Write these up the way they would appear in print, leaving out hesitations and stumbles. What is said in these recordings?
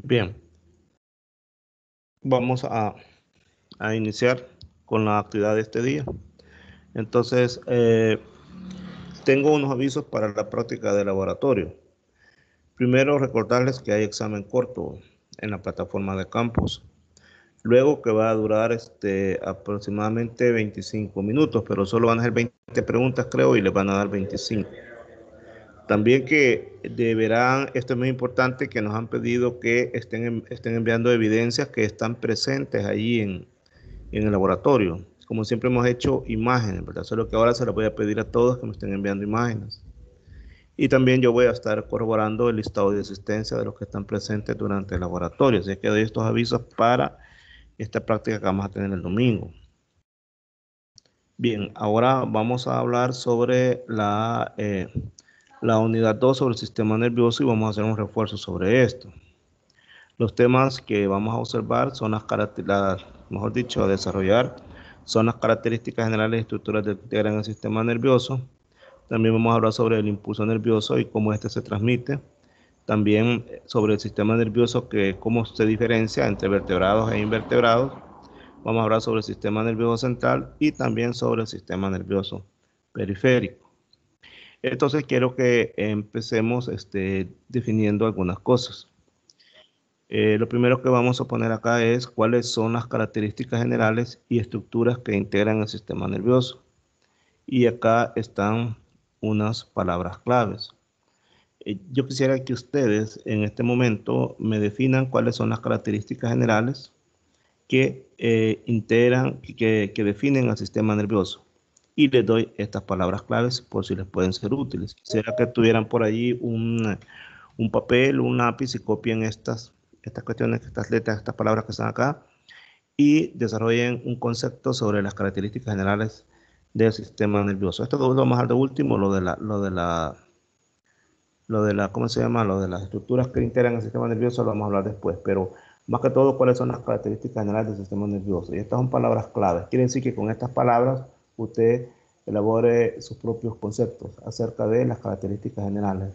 Bien, vamos a iniciar con la actividad de este día. Entonces, tengo unos avisos para la práctica de laboratorio. Primero, recordarles que hay examen corto en la plataforma de campus. Luego que va a durar aproximadamente 25 minutos, pero solo van a ser 20 preguntas, creo, y les van a dar 25. También que deberán, esto es muy importante, que nos han pedido que estén enviando evidencias que están presentes allí en el laboratorio. Como siempre hemos hecho imágenes, ¿verdad? Solo que ahora se les voy a pedir a todos que me estén enviando imágenes. Y también yo voy a estar corroborando el listado de asistencia de los que están presentes durante el laboratorio. Así que doy estos avisos para esta práctica que vamos a tener el domingo. Bien, ahora vamos a hablar sobre la unidad 2 sobre el sistema nervioso y vamos a hacer un refuerzo sobre esto. Los temas que vamos a observar son mejor dicho, a desarrollar, son las características generales y estructuras que integran el sistema nervioso. También vamos a hablar sobre el impulso nervioso y cómo este se transmite. También sobre el sistema nervioso, cómo se diferencia entre vertebrados e invertebrados. Vamos a hablar sobre el sistema nervioso central y también sobre el sistema nervioso periférico. Entonces quiero que empecemos definiendo algunas cosas. Lo primero que vamos a poner acá es cuáles son las características generales y estructuras que integran el sistema nervioso. Y acá están unas palabras claves. Yo quisiera que ustedes en este momento me definan cuáles son las características generales que integran, que definen al sistema nervioso. Y les doy estas palabras claves por si les pueden ser útiles. Quisiera que tuvieran por allí un papel, un lápiz y copien estas cuestiones, estas letras, estas palabras que están acá y desarrollen un concepto sobre las características generales del sistema nervioso. Esto lo vamos a dejar de último, lo de la, ¿cómo se llama? Lo de las estructuras que integran el sistema nervioso lo vamos a hablar después, pero más que todo, ¿cuáles son las características generales del sistema nervioso? Y estas son palabras claves. Quiere decir que con estas palabras usted elabore sus propios conceptos acerca de las características generales.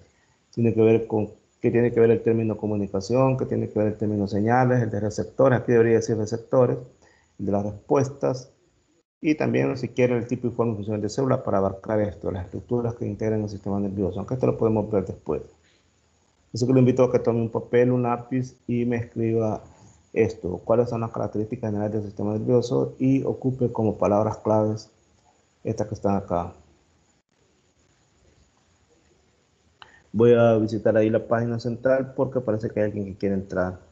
Tiene que ver con qué tiene que ver el término comunicación, qué tiene que ver el término señales, el de receptores, aquí debería decir receptores, el de las respuestas, y también si quiere el tipo y forma funcional de célula para abarcar esto, las estructuras que integran el sistema nervioso, aunque esto lo podemos ver después. Así que lo invito a que tome un papel, un lápiz y me escriba esto, cuáles son las características generales del sistema nervioso y ocupe como palabras claves estas que están acá. Voy a visitar ahí la página central porque parece que hay alguien que quiere entrar.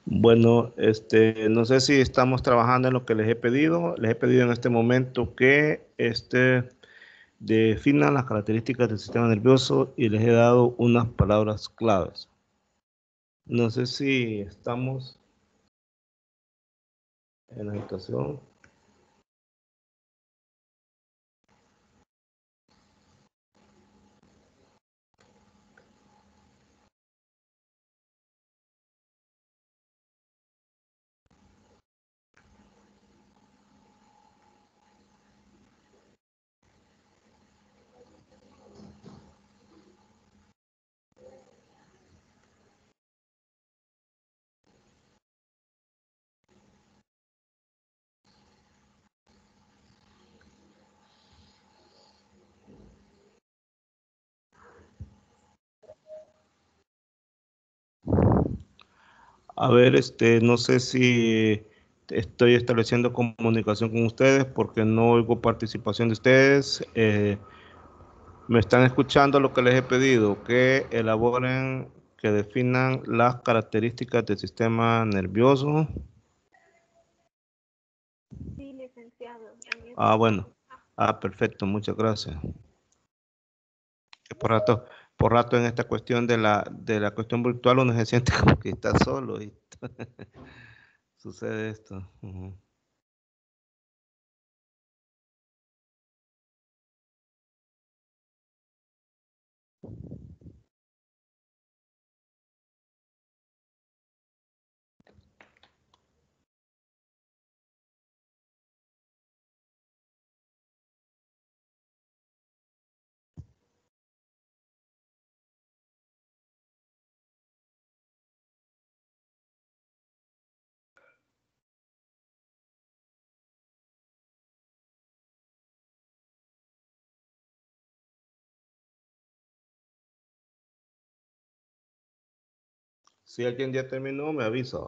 Bueno, no sé si estamos trabajando en lo que les he pedido. Les he pedido en este momento que definan las características del sistema nervioso y les he dado unas palabras claves. No sé si estamos en la situación. A ver, no sé si estoy estableciendo comunicación con ustedes porque no oigo participación de ustedes. Me están escuchando lo que les he pedido, que elaboren, que definan las características del sistema nervioso. Sí, licenciado. Bueno. Perfecto, muchas gracias. que por rato en esta cuestión de la cuestión virtual uno se siente como que está solo y sucede esto. Ujú. Si alguien ya terminó, me avisa.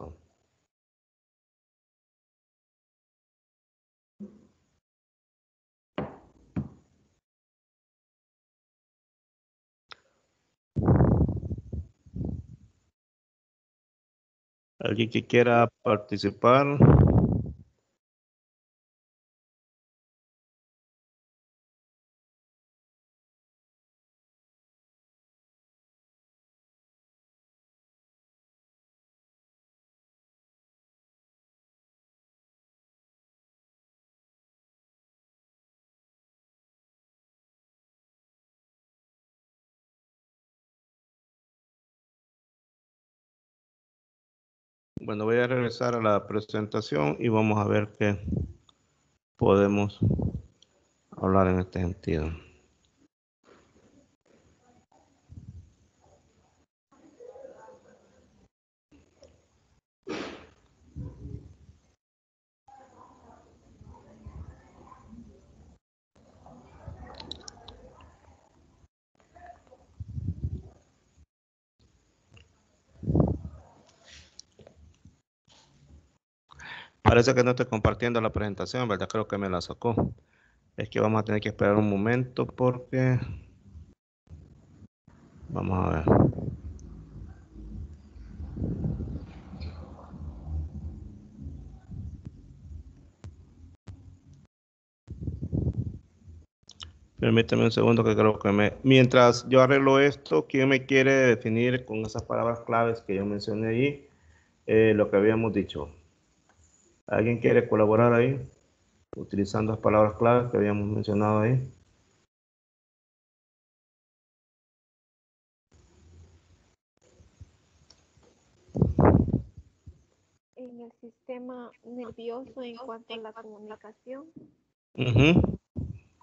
Alguien que quiera participar. Bueno, voy a regresar a la presentación y vamos a ver qué podemos hablar en este sentido. Parece que no estoy compartiendo la presentación, ¿verdad? Creo que me la sacó. Es que vamos a tener que esperar un momento porque... Vamos a ver. Permíteme un segundo que creo que me... Mientras yo arreglo esto, ¿quién me quiere definir con esas palabras claves que yo mencioné ahí lo que habíamos dicho? ¿Alguien quiere colaborar ahí? Utilizando las palabras claves que habíamos mencionado ahí. En el sistema nervioso en cuanto a la comunicación,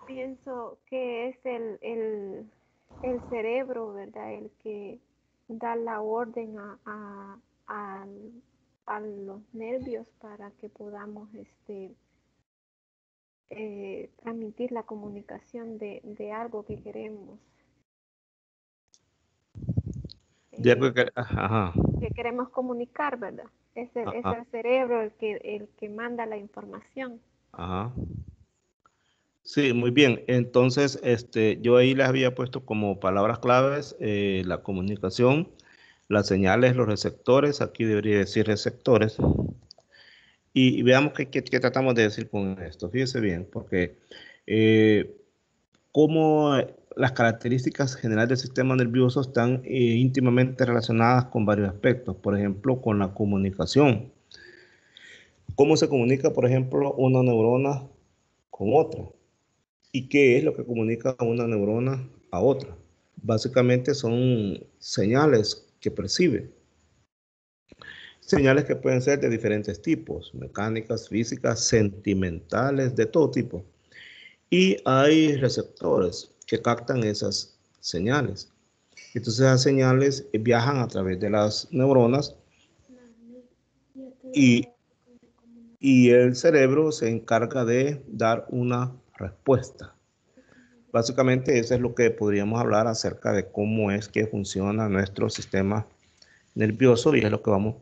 pienso que es el cerebro, ¿verdad? El que da la orden a los nervios para que podamos transmitir la comunicación de algo que queremos. Ajá. Que queremos comunicar, ¿verdad? Es Ajá. el cerebro el que manda la información. Ajá. Sí, muy bien. Entonces, yo ahí les había puesto como palabras claves la comunicación, las señales, los receptores. Aquí debería decir receptores. Y veamos qué tratamos de decir con esto. Fíjese bien, porque como las características generales del sistema nervioso están íntimamente relacionadas con varios aspectos. Por ejemplo, con la comunicación. ¿Cómo se comunica, por ejemplo, una neurona con otra? ¿Y qué es lo que comunica una neurona a otra? Básicamente son señales que percibe. Señales que pueden ser de diferentes tipos, mecánicas, físicas, sentimentales, de todo tipo. Y hay receptores que captan esas señales. Entonces esas señales viajan a través de las neuronas y, y el cerebro se encarga de dar una respuesta. Básicamente eso es lo que podríamos hablar acerca de cómo es que funciona nuestro sistema nervioso y es lo que vamos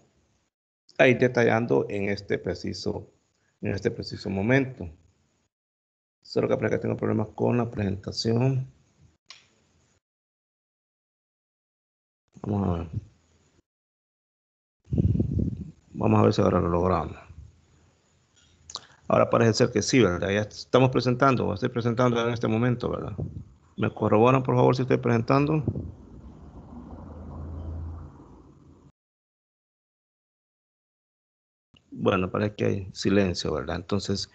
a ir detallando en este preciso momento. Solo que para que tengo problemas con la presentación. Vamos a ver. Vamos a ver si ahora lo logramos. Ahora parece ser que sí, ¿verdad? Ya estamos presentando, o estoy presentando en este momento, ¿verdad? ¿Me corroboran, por favor, si estoy presentando? Bueno, parece que hay silencio, ¿verdad? Entonces,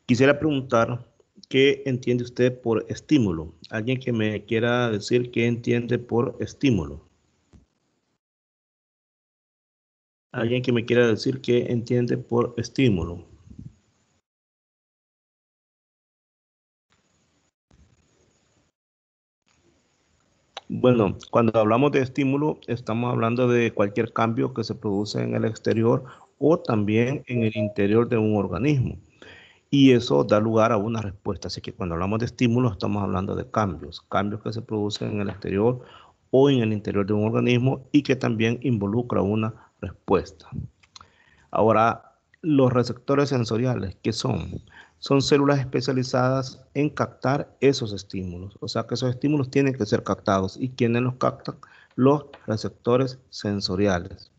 quisiera preguntar, ¿qué entiende usted por estímulo? ¿Alguien que me quiera decir qué entiende por estímulo? ¿Alguien que me quiera decir qué entiende por estímulo? Bueno, cuando hablamos de estímulo, estamos hablando de cualquier cambio que se produce en el exterior o también en el interior de un organismo. Y eso da lugar a una respuesta. Así que cuando hablamos de estímulo, estamos hablando de cambios, cambios que se producen en el exterior o en el interior de un organismo y que también involucra una respuesta. Ahora, los receptores sensoriales, ¿qué son? Son células especializadas en captar esos estímulos. O sea que esos estímulos tienen que ser captados. ¿Y quiénes los captan? Los receptores sensoriales.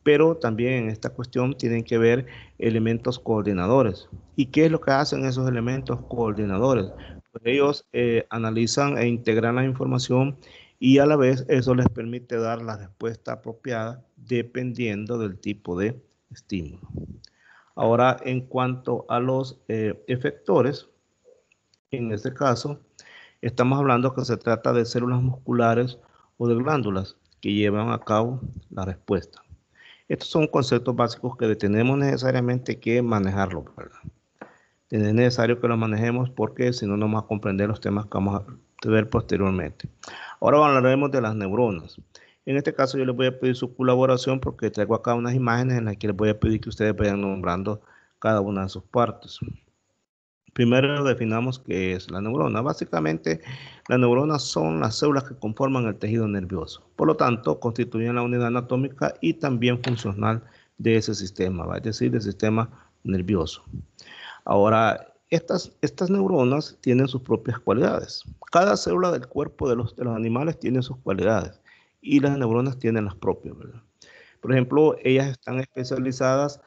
Pero también en esta cuestión tienen que ver elementos coordinadores. ¿Y qué es lo que hacen esos elementos coordinadores? Pues ellos analizan e integran la información y a la vez eso les permite dar la respuesta apropiada dependiendo del tipo de estímulo. Ahora, en cuanto a los efectores, en este caso, estamos hablando que se trata de células musculares o de glándulas que llevan a cabo la respuesta. Estos son conceptos básicos que tenemos necesariamente que manejarlos, ¿verdad? Es necesario que los manejemos porque si no, no vamos a comprender los temas que vamos a ver posteriormente. Ahora hablaremos de las neuronas. En este caso yo les voy a pedir su colaboración porque traigo acá unas imágenes en las que les voy a pedir que ustedes vayan nombrando cada una de sus partes. Primero definamos qué es la neurona. Básicamente, las neuronas son las células que conforman el tejido nervioso. Por lo tanto, constituyen la unidad anatómica y también funcional de ese sistema, es decir, del sistema nervioso. Ahora, estas neuronas tienen sus propias cualidades. Cada célula del cuerpo de los animales tiene sus cualidades y las neuronas tienen las propias, ¿verdad? Por ejemplo, ellas están especializadas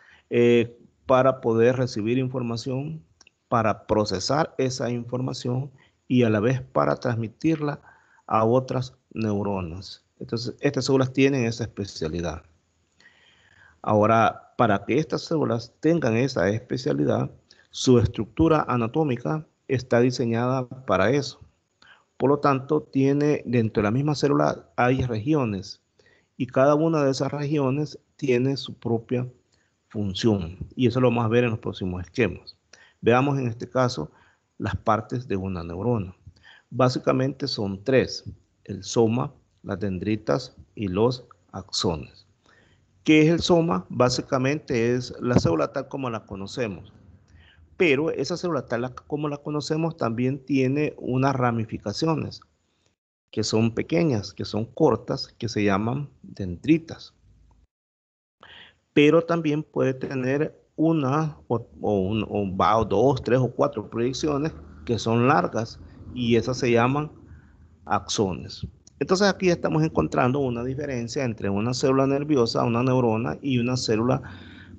para poder recibir información, para procesar esa información y a la vez para transmitirla a otras neuronas. Entonces, estas células tienen esa especialidad. Ahora, para que estas células tengan esa especialidad, su estructura anatómica está diseñada para eso. Por lo tanto, tiene dentro de la misma célula hay regiones y cada una de esas regiones tiene su propia función y eso lo vamos a ver en los próximos esquemas. Veamos en este caso las partes de una neurona. Básicamente son tres: el soma, las dendritas y los axones. ¿Qué es el soma? Básicamente es la célula tal como la conocemos, pero esa célula tal como la conocemos también tiene unas ramificaciones que son pequeñas, que son cortas, que se llaman dendritas. Pero también puede tener una o dos, tres o cuatro proyecciones que son largas y esas se llaman axones. Entonces aquí estamos encontrando una diferencia entre una célula nerviosa, una neurona y una célula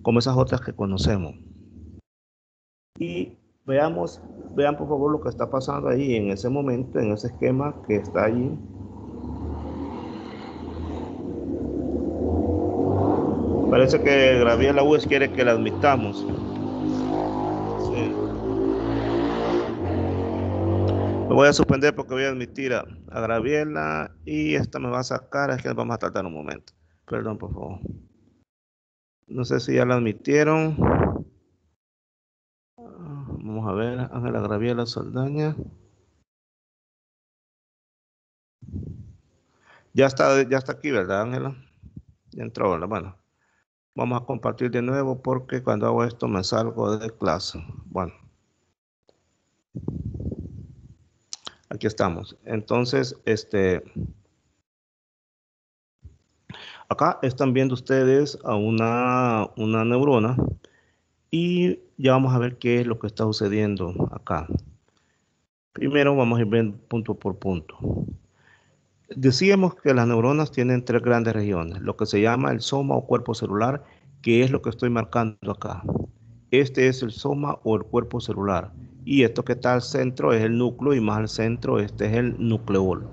como esas otras que conocemos. Y vean por favor lo que está pasando ahí en ese momento, en ese esquema que está allí. Parece que Gabriela Ues quiere que la admitamos. Sí. Me voy a suspender porque voy a admitir a Gabriela y esta me va a sacar. Es que vamos a tratar un momento. Perdón, por favor. No sé si ya la admitieron. Vamos a ver, Ángela Gabriela Saldaña. Ya está aquí, ¿verdad, Ángela? Ya entró, ¿verdad? Bueno, vamos a compartir de nuevo porque cuando hago esto me salgo de clase. Bueno. Aquí estamos. Entonces, acá están viendo ustedes a una neurona y ya vamos a ver qué es lo que está sucediendo acá. Primero vamos a ir viendo punto por punto. Decíamos que las neuronas tienen tres grandes regiones, lo que se llama el soma o cuerpo celular, que es lo que estoy marcando acá. Este es el soma o el cuerpo celular. y esto que está al centro es el núcleo y más al centro este es el nucleolo.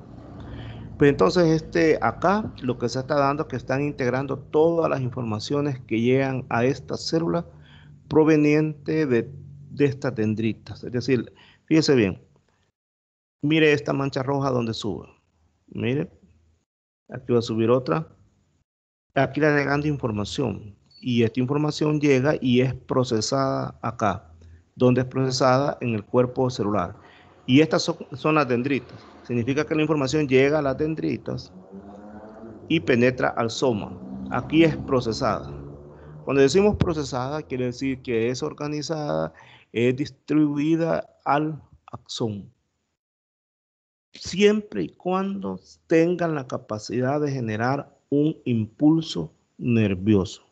Pues entonces acá lo que se está dando es que están integrando todas las informaciones que llegan a esta célula proveniente de estas dendritas. Es decir, fíjese bien, mire esta mancha roja donde sube. Mire, aquí va a subir otra. Aquí le llegando información y esta información llega y es procesada acá, donde es procesada en el cuerpo celular. Y estas son las dendritas. Significa que la información llega a las dendritas y penetra al soma. Aquí es procesada. Cuando decimos procesada, quiere decir que es organizada, es distribuida al axón. Siempre y cuando tengan la capacidad de generar un impulso nervioso.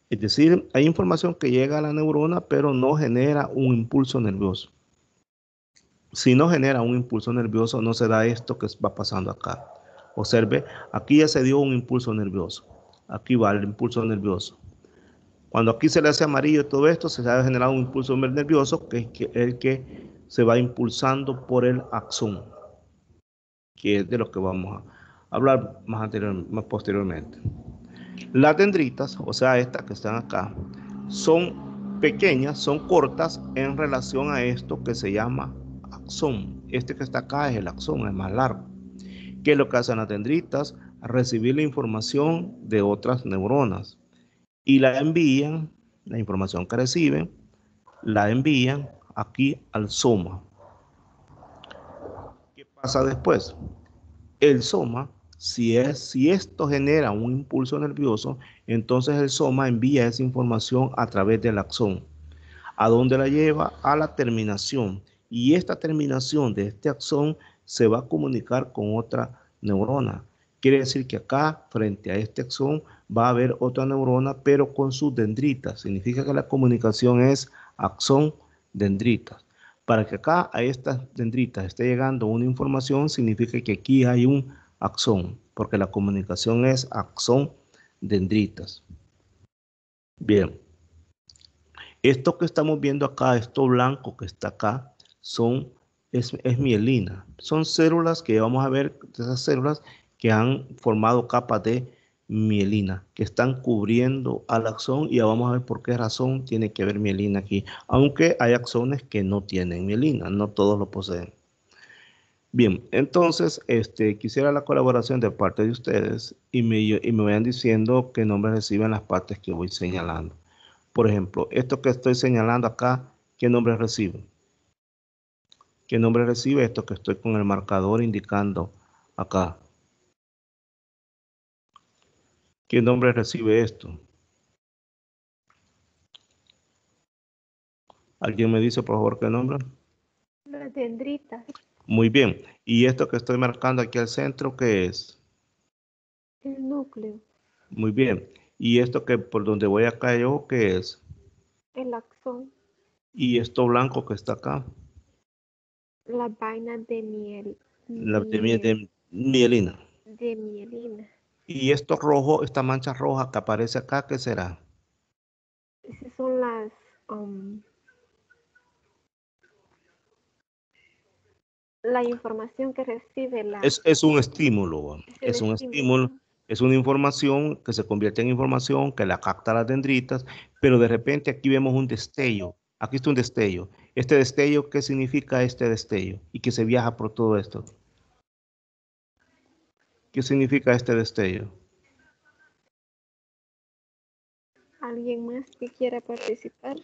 Es decir, hay información que llega a la neurona, pero no genera un impulso nervioso. Si no genera un impulso nervioso, no se da esto que va pasando acá. Observe, aquí ya se dio un impulso nervioso. Aquí va el impulso nervioso. Cuando aquí se le hace amarillo todo esto, se ha generado un impulso nervioso, que es el que se va impulsando por el axón, que es de lo que vamos a hablar más posteriormente. Las dendritas, o sea, estas que están acá, son pequeñas, son cortas en relación a esto que se llama axón. Este que está acá es el axón, es más largo. ¿Qué es lo que hacen las dendritas? Recibir la información de otras neuronas y la envían, la información que reciben, la envían aquí al soma. ¿Qué pasa después? El soma, si esto genera un impulso nervioso, entonces el soma envía esa información a través del axón. ¿A dónde la lleva? A la terminación. Y esta terminación de este axón se va a comunicar con otra neurona. Quiere decir que acá, frente a este axón, va a haber otra neurona, pero con sus dendritas. Significa que la comunicación es axón-dendritas. Para que acá a estas dendritas esté llegando una información, significa que aquí hay un axón, porque la comunicación es axón-dendritas. Bien. Esto que estamos viendo acá, esto blanco que está acá, es mielina. Son células que vamos a ver, esas células que han formado capas de mielina, que están cubriendo al axón, y ya vamos a ver por qué razón tiene que haber mielina aquí. Aunque hay axones que no tienen mielina, no todos lo poseen. Bien, entonces quisiera la colaboración de parte de ustedes y me vayan diciendo qué nombres reciben las partes que voy señalando. Por ejemplo, esto que estoy señalando acá, ¿qué nombre recibe? ¿Qué nombre recibe esto que estoy con el marcador indicando acá? ¿Qué nombre recibe esto? ¿Alguien me dice, por favor, qué nombre? Las dendritas. Muy bien. ¿Y esto que estoy marcando aquí al centro, qué es? El núcleo. Muy bien. ¿Y esto que por donde voy acá yo, qué es? El axón. ¿Y esto blanco que está acá? Las vainas de miel. La de mielina. De mielina. ¿Y esto rojo, esta mancha roja que aparece acá, qué será? Esas son las la información que recibe Es un estímulo, el es un estímulo. estímulo, es una información que se convierte en información que la capta las dendritas, pero de repente aquí vemos un destello. Aquí está un destello. Este destello, ¿qué significa este destello? Y que se viaja por todo esto. ¿Qué significa este destello? ¿Alguien más que quiera participar?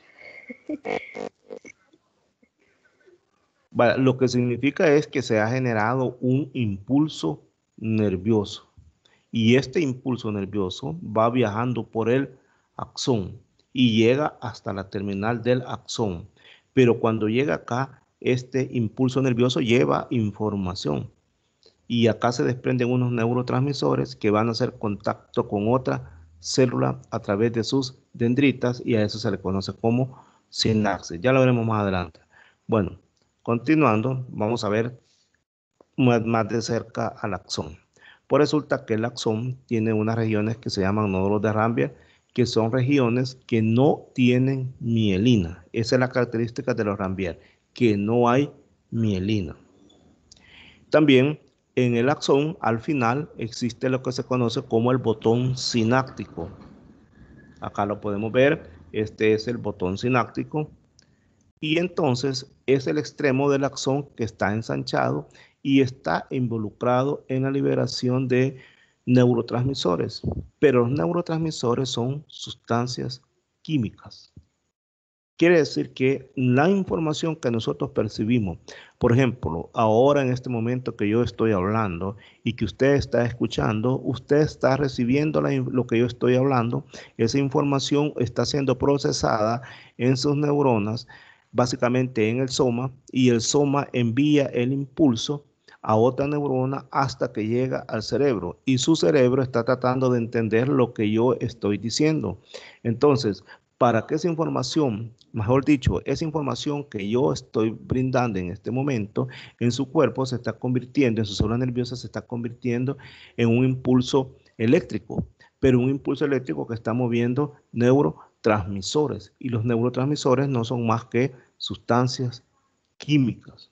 Vale, lo que significa es que se ha generado un impulso nervioso. Y este impulso nervioso va viajando por el axón y llega hasta la terminal del axón. Pero cuando llega acá, este impulso nervioso lleva información. Y acá se desprenden unos neurotransmisores que van a hacer contacto con otra célula a través de sus dendritas, y a eso se le conoce como sinapsis. Ya lo veremos más adelante. Bueno, continuando, vamos a ver más de cerca al axón. Pues resulta que el axón tiene unas regiones que se llaman nódulos de Ranvier, que son regiones que no tienen mielina. Esa es la característica de los Ranvier, que no hay mielina. También en el axón, al final, existe lo que se conoce como el botón sináptico. Acá lo podemos ver, este es el botón sináptico. Y entonces es el extremo del axón que está ensanchado y está involucrado en la liberación de neurotransmisores. Pero los neurotransmisores son sustancias químicas. Quiere decir que la información que nosotros percibimos, por ejemplo, ahora en este momento que yo estoy hablando y que usted está escuchando, usted está recibiendo lo que yo estoy hablando, esa información está siendo procesada en sus neuronas, básicamente en el soma, y el soma envía el impulso a otra neurona hasta que llega al cerebro, y su cerebro está tratando de entender lo que yo estoy diciendo. Entonces, para que esa información, mejor dicho, esa información que yo estoy brindando en este momento en su cuerpo se está convirtiendo, en su célula nerviosa se está convirtiendo en un impulso eléctrico, pero un impulso eléctrico que está moviendo neurotransmisores, y los neurotransmisores no son más que sustancias químicas.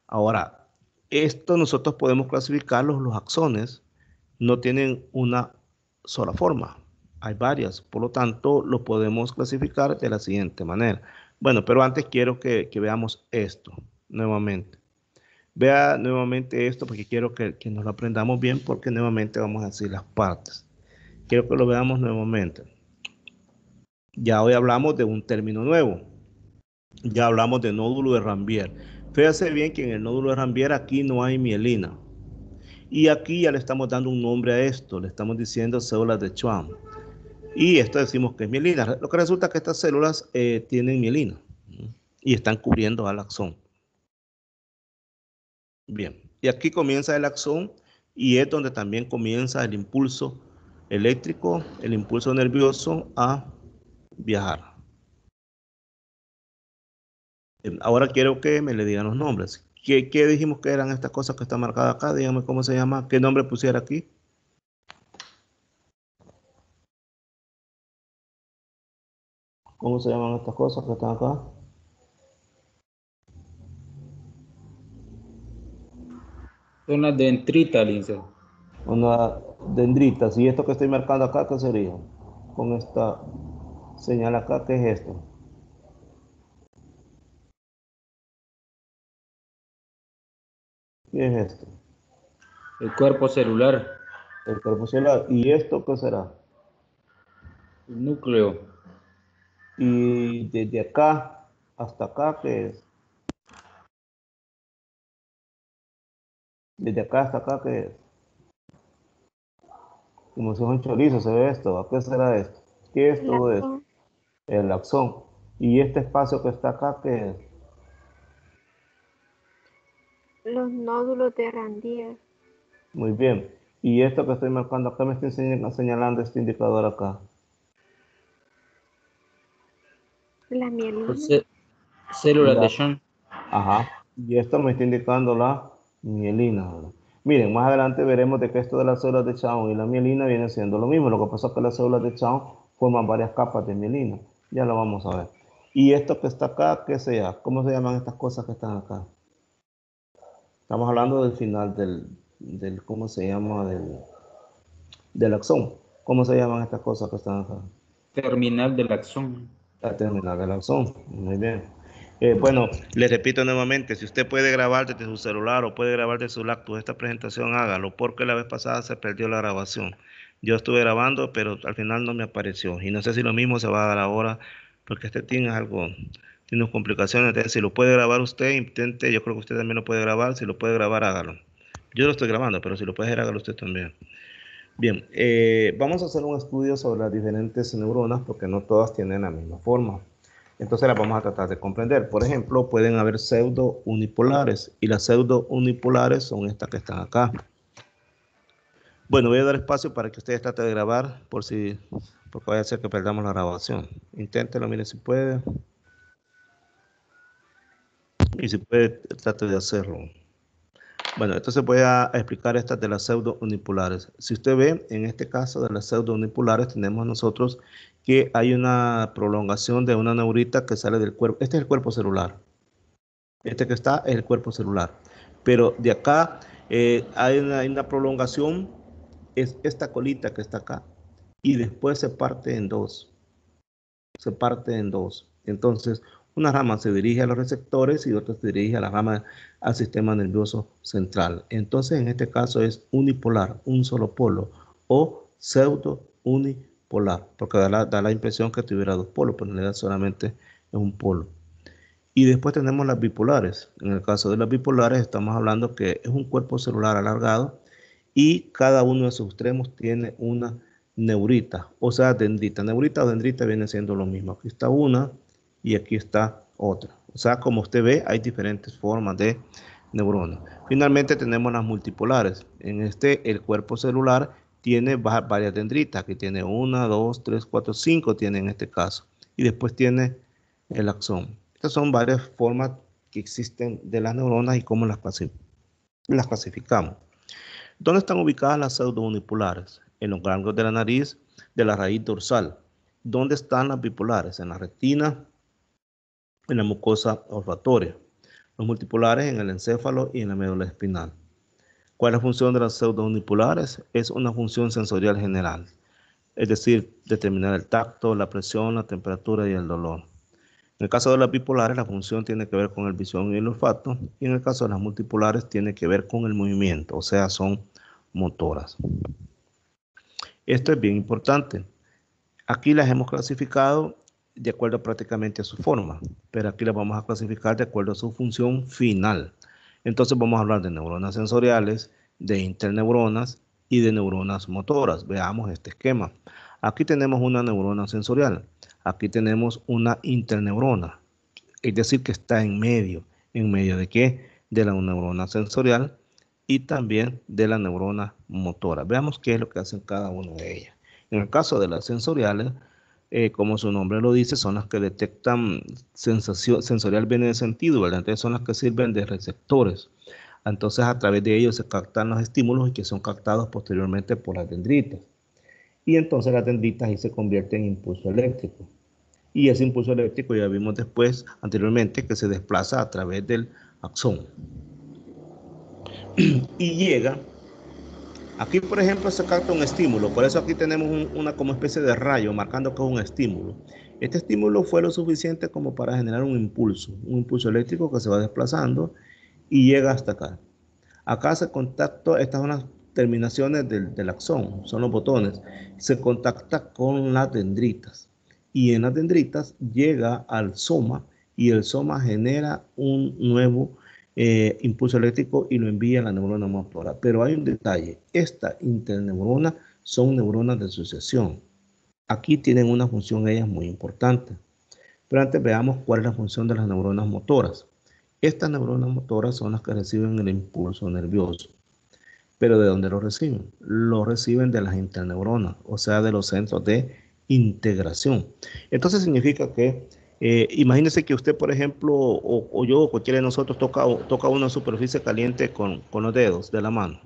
Ahora, esto nosotros podemos clasificarlos, los axones no tienen una sola forma, hay varias, por lo tanto lo podemos clasificar de la siguiente manera. Bueno, pero antes quiero que veamos esto nuevamente. Vea nuevamente esto porque quiero que nos lo aprendamos bien, porque nuevamente vamos a decir las partes. Quiero que lo veamos nuevamente. Ya hoy hablamos de un término nuevo. Ya hablamos de nódulo de Ranvier. Fíjese bien que en el nódulo de Ranvier aquí no hay mielina. Y aquí ya le estamos dando un nombre a esto, le estamos diciendo células de Schwann. Y esto decimos que es mielina. Lo que resulta es que estas células tienen mielina y están cubriendo al axón. Bien, y aquí comienza el axón y es donde también comienza el impulso eléctrico, el impulso nervioso a viajar. Ahora quiero que me le digan los nombres. ¿Qué dijimos que eran estas cosas que están marcadas acá? Díganme cómo se llama, qué nombre pusiera aquí. ¿Cómo se llaman estas cosas que están acá? Son las dendritas, Lince. Una dendrita. Si esto que estoy marcando acá, ¿qué sería? Con esta señal acá, ¿qué es esto? ¿Qué es esto? El cuerpo celular, El cuerpo celular. ¿Y esto qué será? el núcleo, Y desde acá hasta acá, ¿qué es? Desde acá hasta acá, ¿qué es? Como si fuera un chorizo, se ve esto. ¿A qué será esto? ¿Qué es El todo esto? axón, El axón. ¿Y este espacio que está acá, qué es? los nódulos de Ranvier, Muy bien. ¿Y esto que estoy marcando acá me está señalando este indicador acá? la mielina, células de La, Schwann. ajá. Y esto me está indicando la mielina. Miren, más adelante veremos de que esto de las células de Schwann y la mielina viene siendo lo mismo. Lo que pasa es que las células de Schwann forman varias capas de mielina. Ya lo vamos a ver. ¿Y esto que está acá, qué sea? ¿Cómo se llaman estas cosas que están acá? Estamos hablando del final del ¿cómo se llama? Del axón. ¿Cómo se llaman estas cosas que están acá? Terminal del axón. La terminal del axón. Muy bien. Bueno, le repito nuevamente, si usted puede grabar desde su celular o puede grabar desde su laptop esta presentación, hágalo, porque la vez pasada se perdió la grabación. Yo estuve grabando, pero al final no me apareció. Y no sé si lo mismo se va a dar ahora, porque este tiene algo, tiene unas complicaciones. Entonces, si lo puede grabar usted, intente, yo creo que usted también lo puede grabar. Si lo puede grabar, hágalo. Yo lo estoy grabando, pero si lo puede hacer, hágalo usted también. Bien, vamos a hacer un estudio sobre las diferentes neuronas, porque no todas tienen la misma forma. Entonces las vamos a tratar de comprender. Por ejemplo, pueden haber pseudo unipolares, y las pseudo unipolares son estas que están acá. Bueno, voy a dar espacio para que ustedes traten de grabar, porque vaya a ser que perdamos la grabación. Inténtenlo, miren si puede. Y si puede, trate de hacerlo. Bueno, entonces voy a explicar estas de las pseudo-unipolares. Si usted ve, en este caso de las pseudo-unipolares, tenemos nosotros que hay una prolongación de una neurita que sale del cuerpo. Este es el cuerpo celular. Este que está es el cuerpo celular. Pero de acá hay una prolongación, es esta colita que está acá. Y después se parte en dos. Se parte en dos. Entonces, una rama se dirige a los receptores y otra se dirige a la rama al sistema nervioso central. Entonces, en este caso es unipolar, un solo polo, o pseudo unipolar, porque da la impresión que tuviera dos polos, pero en realidad solamente es un polo. Y después tenemos las bipolares. En el caso de las bipolares estamos hablando que es un cuerpo celular alargado y cada uno de sus extremos tiene una neurita, o sea, dendrita. Neurita o dendrita viene siendo lo mismo. Aquí está una y aquí está otra. O sea, como usted ve, hay diferentes formas de neuronas. Finalmente tenemos las multipolares. En este, el cuerpo celular tiene varias dendritas. Aquí tiene 1, 2, 3, 4, 5 tiene en este caso. Y después tiene el axón. Estas son varias formas que existen de las neuronas y cómo las clasificamos. ¿Dónde están ubicadas las pseudounipolares? En los ganglios de la nariz, de la raíz dorsal. ¿Dónde están las bipolares? En la retina, en la mucosa olfatoria. Los multipolares en el encéfalo y en la médula espinal. ¿Cuál es la función de las pseudounipolares? Es una función sensorial general, es decir, determinar el tacto, la presión, la temperatura y el dolor. En el caso de las bipolares, la función tiene que ver con el visión y el olfato, y en el caso de las multipolares tiene que ver con el movimiento, o sea, son motoras. Esto es bien importante. Aquí las hemos clasificado de acuerdo prácticamente a su forma, pero aquí las vamos a clasificar de acuerdo a su función final. Entonces vamos a hablar de neuronas sensoriales, de interneuronas y de neuronas motoras. Veamos este esquema. Aquí tenemos una neurona sensorial. Aquí tenemos una interneurona, es decir, que está en medio. ¿En medio de qué? De la neurona sensorial y también de la neurona motora. Veamos qué es lo que hacen cada una de ellas. En el caso de las sensoriales, como su nombre lo dice, son las que detectan sensación, sensorial viene de sentido, ¿verdad? Entonces son las que sirven de receptores. Entonces a través de ellos se captan los estímulos y que son captados posteriormente por las dendritas. Y entonces las dendritas ahí se convierten en impulso eléctrico. Y ese impulso eléctrico ya vimos después, anteriormente, que se desplaza a través del axón. Y llega, aquí por ejemplo se capta un estímulo, por eso aquí tenemos una como especie de rayo marcando que es un estímulo. Este estímulo fue lo suficiente como para generar un impulso eléctrico que se va desplazando y llega hasta acá. Acá se contacta, estas son las terminaciones del axón, son los botones, se contacta con las dendritas y en las dendritas llega al soma y el soma genera un nuevo impulso eléctrico y lo envía a la neurona motora. Pero hay un detalle, estas interneuronas son neuronas de asociación. Aquí tienen una función ellas muy importante. Pero antes veamos cuál es la función de las neuronas motoras. Estas neuronas motoras son las que reciben el impulso nervioso. ¿Pero de dónde lo reciben? Lo reciben de las interneuronas, o sea, de los centros de integración. Entonces significa que, imagínese que usted, por ejemplo, o yo, o cualquiera de nosotros toca una superficie caliente con los dedos de la mano.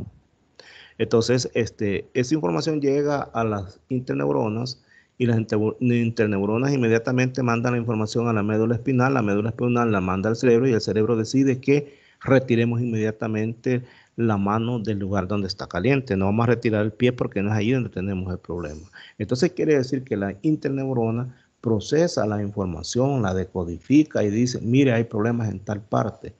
Entonces, esa información llega a las interneuronas y las interneuronas inmediatamente mandan la información a la médula espinal la manda al cerebro y el cerebro decide que retiremos inmediatamente la mano del lugar donde está caliente. No vamos a retirar el pie porque no es ahí donde tenemos el problema. Entonces quiere decir que la interneurona procesa la información, la decodifica y dice, mire, hay problemas en tal parte.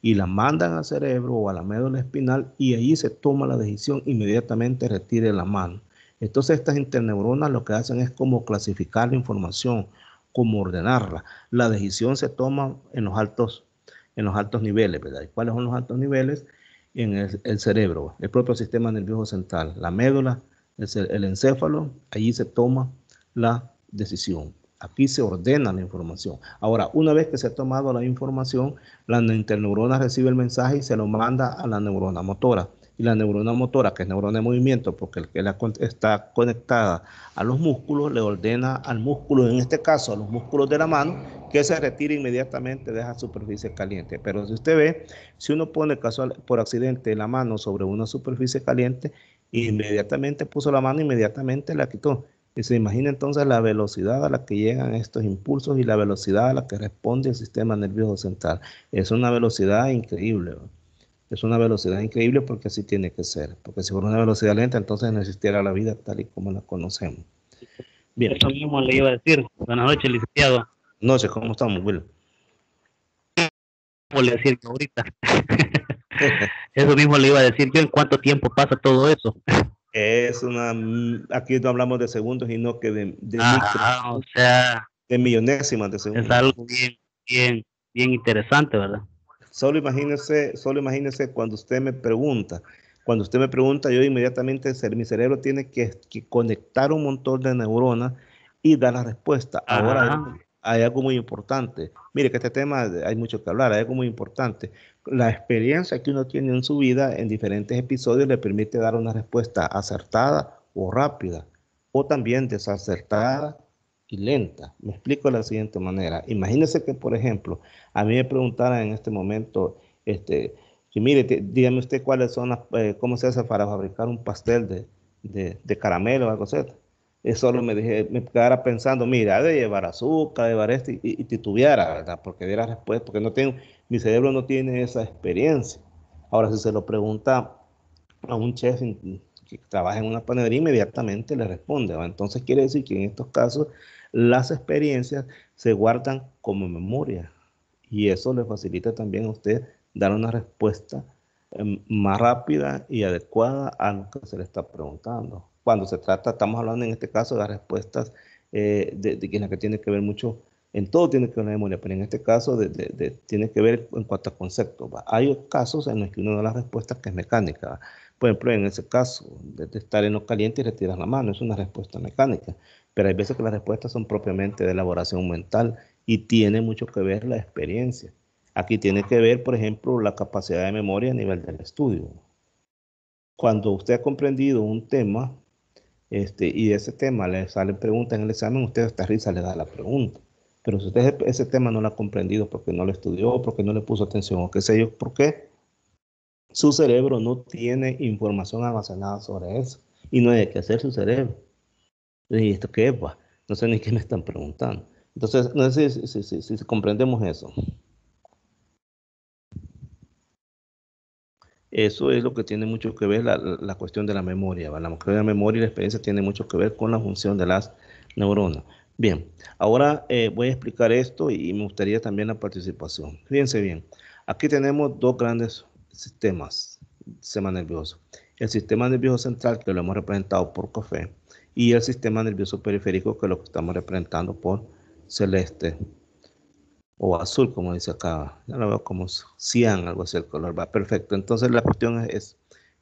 Y la mandan al cerebro o a la médula espinal y ahí se toma la decisión, inmediatamente retire la mano. Entonces estas interneuronas lo que hacen es como clasificar la información, como ordenarla. La decisión se toma en los altos niveles, ¿verdad? ¿Y cuáles son los altos niveles? En el cerebro, el propio sistema nervioso central, la médula, el encéfalo, allí se toma la decisión. Aquí se ordena la información. Ahora, una vez que se ha tomado la información, la interneurona recibe el mensaje y se lo manda a la neurona motora, y la neurona motora, que es neurona de movimiento, porque está conectada a los músculos, le ordena al músculo, en este caso a los músculos de la mano, que se retire inmediatamente de esa superficie caliente. Pero si usted ve, si uno pone por accidente la mano sobre una superficie caliente, inmediatamente puso la mano, inmediatamente la quitó. Y se imagina entonces la velocidad a la que llegan estos impulsos y la velocidad a la que responde el sistema nervioso central. Es una velocidad increíble, ¿no? Es una velocidad increíble porque así tiene que ser. Porque si fuera una velocidad lenta, entonces no existiera la vida tal y como la conocemos. Bien. Eso mismo le iba a decir. Buenas noches, licenciado. Noches, ¿cómo estamos, Will? ¿Cómo le decir que ahorita? Eso mismo le iba a decir yo, ¿en cuánto tiempo pasa todo eso? Aquí no hablamos de segundos y no que de o sea, de millonésimas de segundos. es algo bien interesante, ¿verdad? Solo imagínese cuando usted me pregunta. Cuando usted me pregunta, yo inmediatamente, mi cerebro tiene que conectar un montón de neuronas y dar la respuesta. Ahora hay algo muy importante. Mire que este tema hay mucho que hablar, hay algo muy importante. La experiencia que uno tiene en su vida en diferentes episodios le permite dar una respuesta acertada o rápida, o también desacertada y lenta. Me explico de la siguiente manera. Imagínese que, por ejemplo, a mí me preguntaran en este momento, que mire, dígame usted cuáles son cómo se hace para fabricar un pastel de caramelo o algo así. Solo me quedara pensando, mira, ha de llevar azúcar, de llevar esto, y titubeara, ¿verdad? Porque diera respuesta, porque mi cerebro no tiene esa experiencia. Ahora, si se lo pregunta a un chef que trabaja en una panadería, inmediatamente le responde, ¿va? Entonces quiere decir que en estos casos las experiencias se guardan como memoria y eso le facilita también a usted dar una respuesta más rápida y adecuada a lo que se le está preguntando. Cuando se trata, estamos hablando en este caso de las respuestas de la que tiene que ver mucho, en todo tiene que ver la memoria, pero en este caso tiene que ver en cuanto a conceptos. ¿Va? Hay casos en los que uno da la respuesta que es mecánica. ¿Va? Por ejemplo, en ese caso de estar en lo caliente y retirar la mano, es una respuesta mecánica. Pero hay veces que las respuestas son propiamente de elaboración mental y tiene mucho que ver la experiencia. Aquí tiene que ver, por ejemplo, la capacidad de memoria a nivel del estudio. Cuando usted ha comprendido un tema y de ese tema le salen preguntas en el examen, usted hasta risa le da la pregunta. Pero si usted ese tema no lo ha comprendido porque no lo estudió, porque no le puso atención o qué sé yo, ¿por qué? Su cerebro no tiene información almacenada sobre eso. Y no hay que hacer su cerebro. ¿Y esto qué es? No sé ni qué me están preguntando. Entonces, no sé si comprendemos eso. Eso es lo que tiene mucho que ver la cuestión de la memoria. ¿Va? La cuestión de la memoria y la experiencia tiene mucho que ver con la función de las neuronas. Bien, ahora voy a explicar esto y me gustaría también la participación. Fíjense bien, aquí tenemos dos grandes sistemas, sistema nervioso. El sistema nervioso central, que lo hemos representado por café, y el sistema nervioso periférico, que lo estamos representando por celeste o azul, como dice acá. Ya lo veo como cian, algo así el color. Va perfecto. Entonces la cuestión es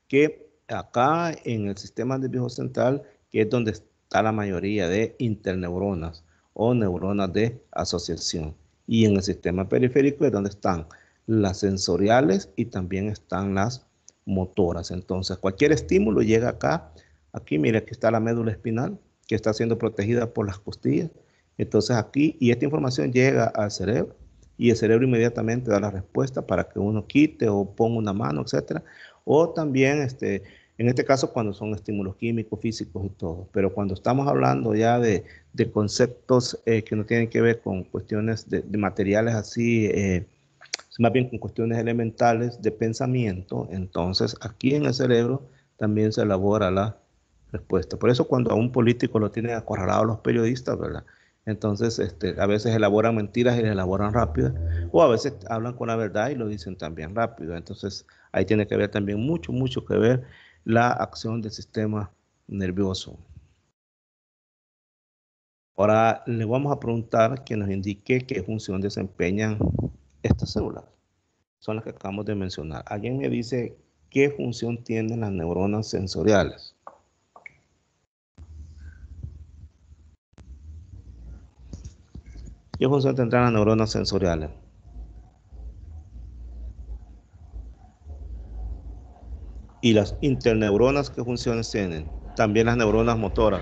que acá en el sistema nervioso central, que es donde está la mayoría de interneuronas o neuronas de asociación. Y en el sistema periférico es donde están las sensoriales y también están las motoras. Entonces cualquier estímulo llega acá. Aquí, mire, aquí está la médula espinal que está siendo protegida por las costillas. Entonces aquí, y esta información llega al cerebro y el cerebro inmediatamente da la respuesta para que uno quite o ponga una mano, etcétera. O también, en este caso, cuando son estímulos químicos, físicos y todo. Pero cuando estamos hablando ya de conceptos que no tienen que ver con cuestiones de materiales así, más bien con cuestiones elementales de pensamiento, entonces aquí en el cerebro también se elabora la respuesta. Por eso cuando a un político lo tienen acorralado los periodistas, ¿verdad? Entonces, a veces elaboran mentiras y las elaboran rápidas, o a veces hablan con la verdad y lo dicen también rápido. Entonces, ahí tiene que ver también mucho que ver la acción del sistema nervioso. Ahora le vamos a preguntar que nos indique qué función desempeñan estas células. Son las que acabamos de mencionar. Alguien me dice qué función tienen las neuronas sensoriales. ¿Qué función tendrán las neuronas sensoriales? ¿Y las interneuronas qué funciones tienen? También las neuronas motoras.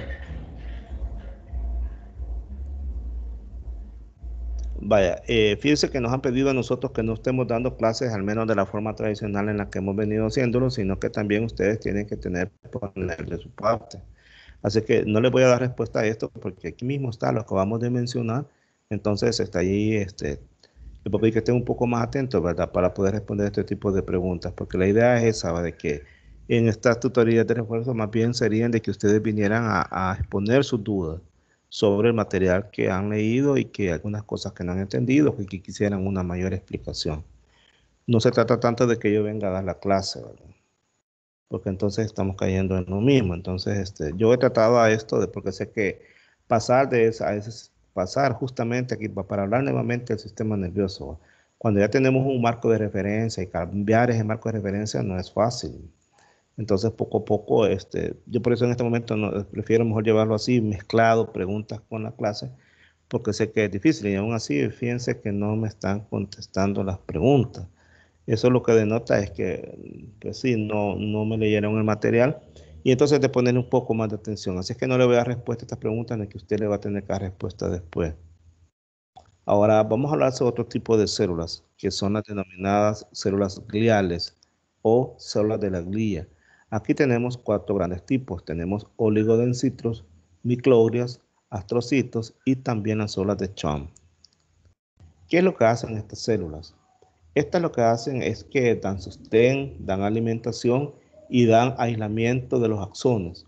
Vaya, fíjense que nos han pedido a nosotros que no estemos dando clases, al menos de la forma tradicional en la que hemos venido haciéndolo, sino que también ustedes tienen que poner de su parte. Así que no les voy a dar respuesta a esto porque aquí mismo está lo que acabamos de mencionar. Entonces está ahí, les voy a pedir que estén un poco más atentos, ¿verdad? Para poder responder este tipo de preguntas, porque la idea es esa, de que en estas tutorías de refuerzo más bien serían de que ustedes vinieran a exponer sus dudas sobre el material que han leído y que algunas cosas que no han entendido, que quisieran una mayor explicación. No se trata tanto de que yo venga a dar la clase, ¿verdad? Porque entonces estamos cayendo en lo mismo. Entonces, yo he tratado a esto de, porque sé que pasar de esa, pasar justamente aquí para hablar nuevamente del sistema nervioso, cuando ya tenemos un marco de referencia y cambiar ese marco de referencia no es fácil. Entonces, poco a poco, yo por eso en este momento no, prefiero mejor llevarlo así, mezclado, preguntas con la clase, porque sé que es difícil y aún así, fíjense que no me están contestando las preguntas. Eso lo que denota es que, pues sí, no me leyeron el material y entonces te ponen un poco más de atención. Así es que no le voy a dar respuesta a esta pregunta, ni que usted le va a tener que dar respuesta después. Ahora vamos a hablar sobre otro tipo de células, que son las denominadas células gliales o células de la glía. Aquí tenemos cuatro grandes tipos. Tenemos oligodendritos, microglias, astrocitos y también las células de Schwann. ¿Qué es lo que hacen estas células? Estas lo que hacen es que dan sostén, dan alimentación y dan aislamiento de los axones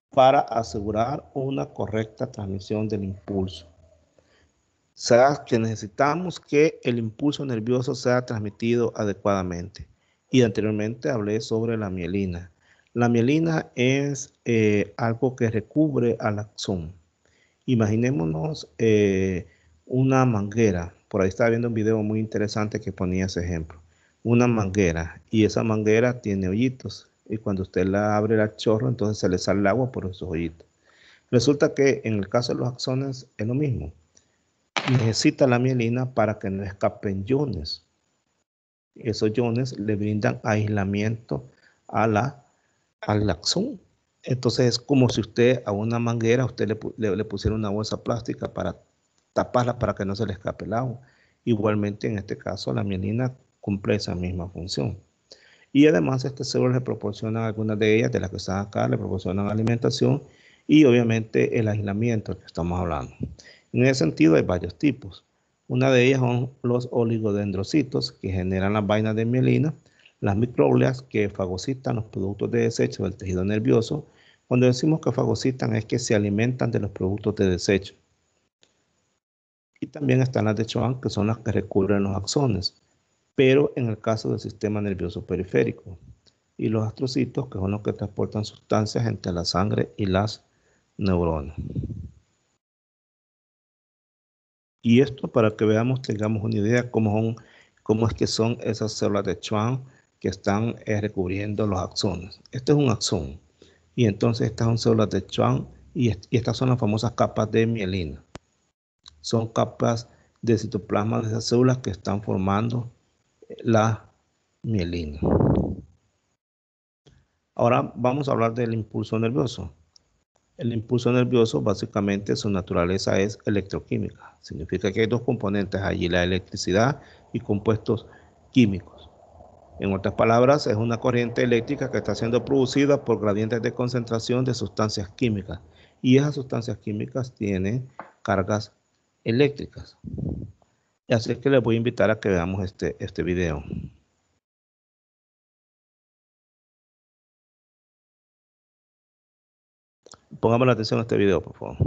para asegurar una correcta transmisión del impulso. O sea, que necesitamos que el impulso nervioso sea transmitido adecuadamente. Y anteriormente hablé sobre la mielina. La mielina es algo que recubre al axón. Imaginémonos una manguera. Por ahí estaba viendo un video muy interesante que ponía ese ejemplo. Una manguera y esa manguera tiene hoyitos y cuando usted la abre el chorro, entonces se le sale el agua por esos hoyitos. Resulta que en el caso de los axones es lo mismo. Necesita la mielina para que no escapen iones. Esos iones le brindan aislamiento al axón. Entonces es como si usted a una manguera usted le pusiera una bolsa plástica para taparla para que no se le escape el agua. Igualmente en este caso la mielina cumple esa misma función. Y además estas células le proporcionan, algunas de ellas, de las que están acá, le proporcionan alimentación y obviamente el aislamiento del que estamos hablando. En ese sentido hay varios tipos. Una de ellas son los oligodendrocitos que generan las vainas de mielina, las microglias que fagocitan los productos de desecho del tejido nervioso. Cuando decimos que fagocitan es que se alimentan de los productos de desecho. Y también están las de Schwann, que son las que recubren los axones, pero en el caso del sistema nervioso periférico. Y los astrocitos, que son los que transportan sustancias entre la sangre y las neuronas. Y esto para que veamos, tengamos una idea cómo es que son esas células de Schwann que están recubriendo los axones. Este es un axón. Y entonces estas son células de Schwann y estas son las famosas capas de mielina. Son capas de citoplasma de esas células que están formando la mielina. Ahora vamos a hablar del impulso nervioso. El impulso nervioso básicamente su naturaleza es electroquímica. Significa que hay dos componentes allí, la electricidad y compuestos químicos. En otras palabras, es una corriente eléctrica que está siendo producida por gradientes de concentración de sustancias químicas. Y esas sustancias químicas tienen cargas eléctricas. Así es que les voy a invitar a que veamos este video. Pongamos la atención a este video, por favor.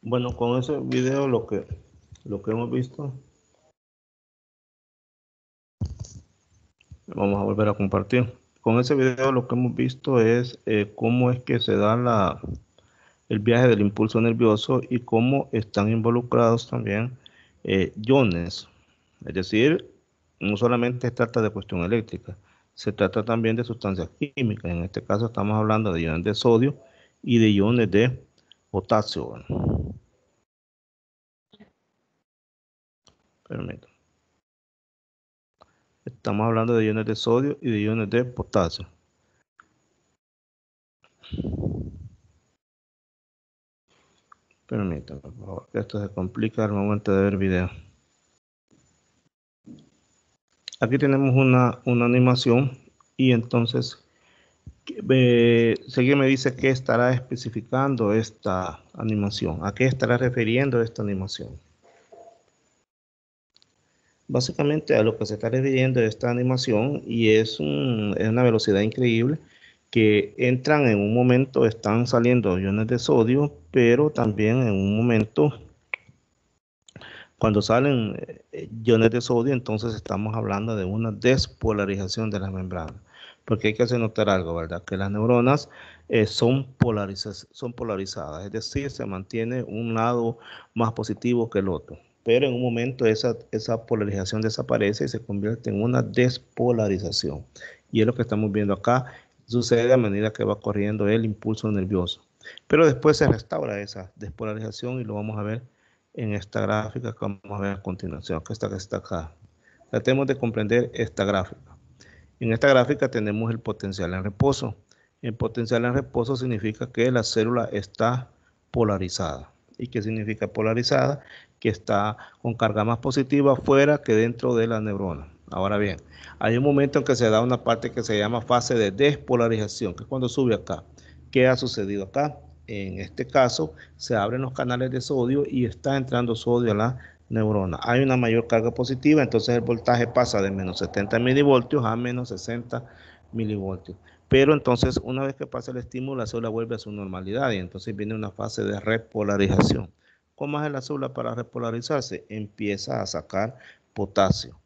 Bueno, con ese video lo que hemos visto, vamos a volver a compartir. Con ese video lo que hemos visto es cómo es que se da el viaje del impulso nervioso y cómo están involucrados también iones, es decir, No solamente se trata de cuestión eléctrica, se trata también de sustancias químicas. En este caso estamos hablando de iones de sodio y de iones de potasio. Bueno, permítanme. Estamos hablando de iones de sodio y de iones de potasio. Permítanme, por favor, que esto se complica al momento de ver el video. Aquí tenemos una animación y entonces Seguí me dice que estará especificando esta animación. ¿A qué estará refiriendo esta animación? Básicamente a lo que se está refiriendo esta animación y es una velocidad increíble que entran en un momento, están saliendo iones de sodio, pero también en un momento cuando salen iones de sodio, entonces estamos hablando de una despolarización de las membranas. Porque hay que hacer notar algo, ¿verdad? Que las neuronas son polarizadas, es decir, se mantiene un lado más positivo que el otro. Pero en un momento esa polarización desaparece y se convierte en una despolarización. Y es lo que estamos viendo acá. Sucede a medida que va corriendo el impulso nervioso. Pero después se restaura esa despolarización y lo vamos a ver en esta gráfica que vamos a ver a continuación, que está acá. Tratemos de comprender esta gráfica. En esta gráfica tenemos el potencial en reposo. El potencial en reposo significa que la célula está polarizada. ¿Y qué significa polarizada? Que está con carga más positiva fuera que dentro de la neurona. Ahora bien, hay un momento en que se da una parte que se llama fase de despolarización, que es cuando sube acá. ¿Qué ha sucedido acá? En este caso, se abren los canales de sodio y está entrando sodio a la neurona. Hay una mayor carga positiva, entonces el voltaje pasa de menos 70 milivoltios a menos 60 milivoltios. Pero entonces, una vez que pasa el estímulo, la célula vuelve a su normalidad y entonces viene una fase de repolarización. ¿Cómo hace la célula para repolarizarse? Empieza a sacar potasio,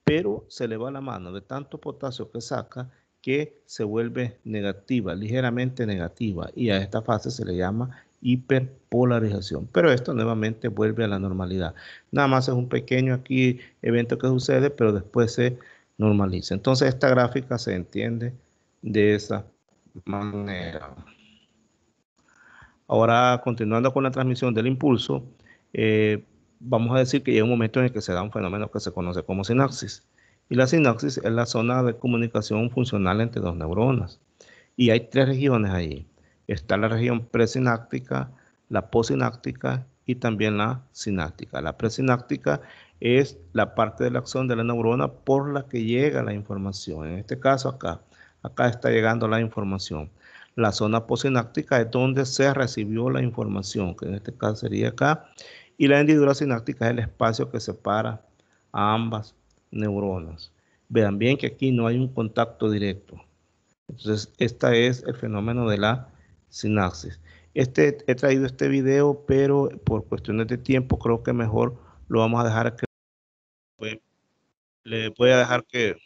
pero se le va la mano de tanto potasio que saca que se vuelve negativa, ligeramente negativa, y a esta fase se le llama hiperpolarización. Pero esto nuevamente vuelve a la normalidad. Nada más es un pequeño aquí evento que sucede, pero después se normaliza. Entonces esta gráfica se entiende de esa manera. Ahora, continuando con la transmisión del impulso, vamos a decir que llega un momento en el que se da un fenómeno que se conoce como sinapsis. Y la sinapsis es la zona de comunicación funcional entre dos neuronas. Y hay tres regiones allí. Está la región presináptica, la posináptica y también la sináptica. La presináptica es la parte de la acción de la neurona por la que llega la información. En este caso acá está llegando la información. La zona posináptica es donde se recibió la información, que en este caso sería acá. Y la hendidura sináptica es el espacio que separa a ambas neuronas. Vean bien que aquí no hay un contacto directo. Entonces, este es el fenómeno de la sinapsis. He traído este video, pero por cuestiones de tiempo creo que mejor lo vamos a dejar que le voy a dejar que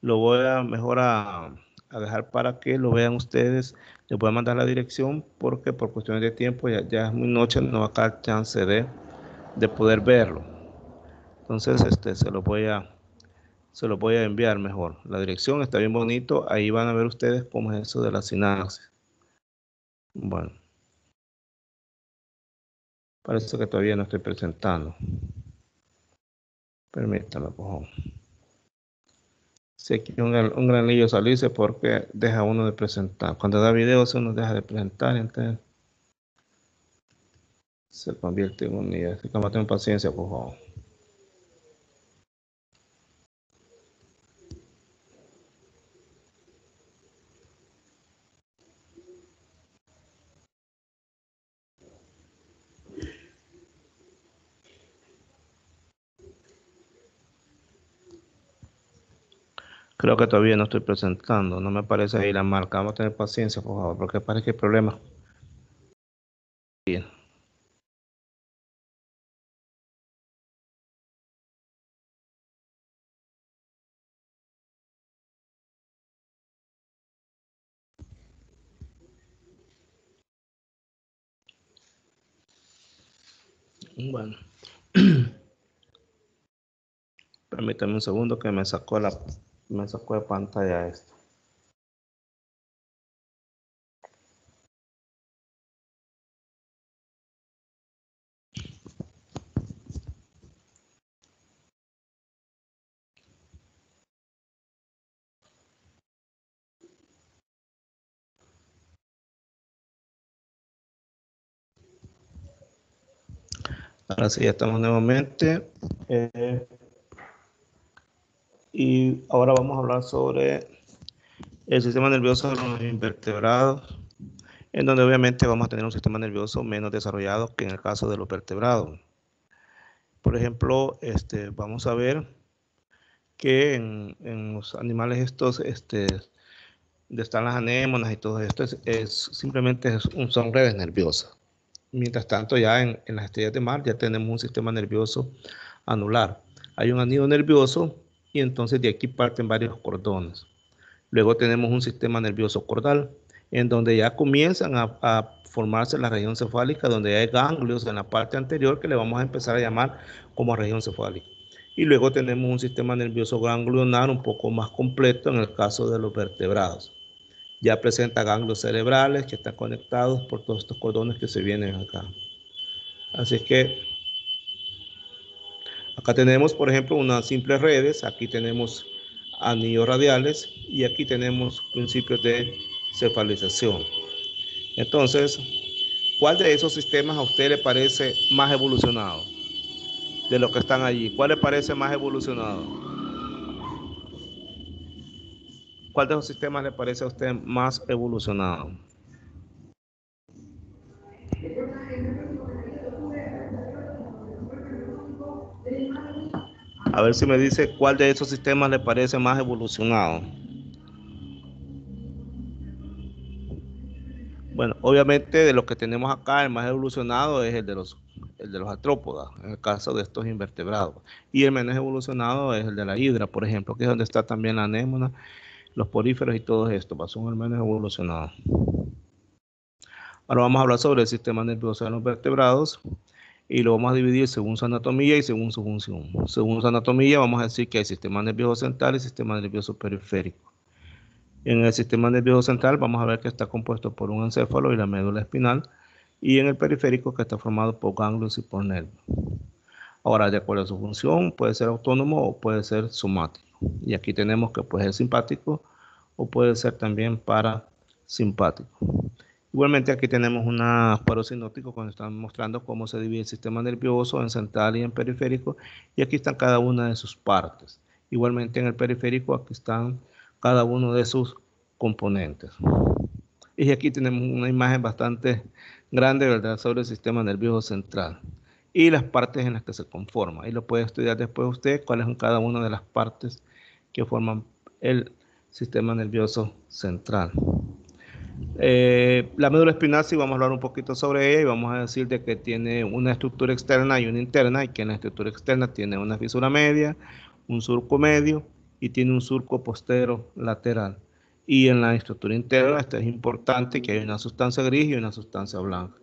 lo voy a mejor a dejar para que lo vean ustedes. Les voy a mandar la dirección porque por cuestiones de tiempo ya es muy noche, no va a dar chance de poder verlo. Entonces, se lo voy a enviar mejor. La dirección está bien bonito. Ahí van a ver ustedes cómo es eso de la sinapsis. Bueno, parece que todavía no estoy presentando. Permítame, por favor. Sé que un gran lío salirse porque deja uno de presentar. Cuando da videos uno deja de presentar, entonces se convierte en un lío. Así que tengan paciencia, por favor. Creo que todavía no estoy presentando. No me aparece ahí la marca. Vamos a tener paciencia, por favor, porque parece que hay problemas. Bien. Bueno. Permítame un segundo que me sacó de pantalla esto. Ahora sí, ya estamos nuevamente. Y ahora vamos a hablar sobre el sistema nervioso de los invertebrados, en donde obviamente vamos a tener un sistema nervioso menos desarrollado que en el caso de los vertebrados. Por ejemplo, vamos a ver que en los animales estos, donde están las anémonas y todo esto, simplemente son redes nerviosas. Mientras tanto, ya en las estrellas de mar ya tenemos un sistema nervioso anular. Hay un anillo nervioso y entonces de aquí parten varios cordones. Luego tenemos un sistema nervioso cordal, en donde ya comienzan a formarse la región cefálica, donde hay ganglios en la parte anterior que le vamos a empezar a llamar como región cefálica. Y luego tenemos un sistema nervioso ganglionar un poco más completo en el caso de los vertebrados. Ya presenta ganglios cerebrales que están conectados por todos estos cordones que se vienen acá. Así que acá tenemos, por ejemplo, unas simples redes. Aquí tenemos anillos radiales y aquí tenemos principios de cefalización. Entonces, ¿cuál de esos sistemas a usted le parece más evolucionado? De los que están allí, ¿cuál le parece más evolucionado? ¿Cuál de esos sistemas le parece a usted más evolucionado? A ver si me dice cuál de esos sistemas le parece más evolucionado. Bueno, obviamente de los que tenemos acá, el más evolucionado es el de los artrópodas, en el caso de estos invertebrados. Y el menos evolucionado es el de la hidra, por ejemplo, que es donde está también la anémona, los poríferos y todo esto, son el menos evolucionado. Ahora vamos a hablar sobre el sistema nervioso de los vertebrados y lo vamos a dividir según su anatomía y según su función. Según su anatomía vamos a decir que hay sistema nervioso central y sistema nervioso periférico. En el sistema nervioso central vamos a ver que está compuesto por un encéfalo y la médula espinal, y en el periférico que está formado por ganglios y por nervios. Ahora, de acuerdo a su función, puede ser autónomo o puede ser somático. Y aquí tenemos que puede ser simpático o puede ser también parasimpático. Igualmente aquí tenemos un cuadro sinóptico cuando están mostrando cómo se divide el sistema nervioso en central y en periférico, y aquí están cada una de sus partes. Igualmente en el periférico aquí están cada uno de sus componentes. Y aquí tenemos una imagen bastante grande, ¿verdad?, sobre el sistema nervioso central y las partes en las que se conforma. Y lo puede estudiar después usted cuáles son cada una de las partes que forman el sistema nervioso central. La médula espinal, sí, vamos a hablar un poquito sobre ella y vamos a decir de que tiene una estructura externa y una interna, y que en la estructura externa tiene una fisura media, un surco medio y tiene un surco postero lateral. Y en la estructura interna, esto es importante, que hay una sustancia gris y una sustancia blanca.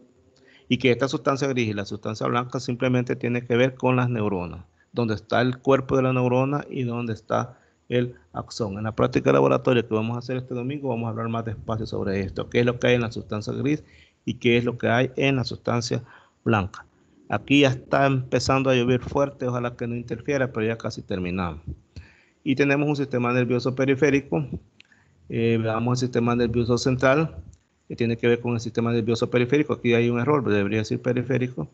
Y que esta sustancia gris y la sustancia blanca simplemente tiene que ver con las neuronas, donde está el cuerpo de la neurona y donde está el axón. En la práctica de laboratorio que vamos a hacer este domingo vamos a hablar más despacio sobre esto, qué es lo que hay en la sustancia gris y qué es lo que hay en la sustancia blanca. Aquí ya está empezando a llover fuerte, ojalá que no interfiera, pero ya casi terminamos. Y tenemos un sistema nervioso periférico. Veamos el sistema nervioso central, que tiene que ver con el sistema nervioso periférico. Aquí hay un error, debería decir periférico.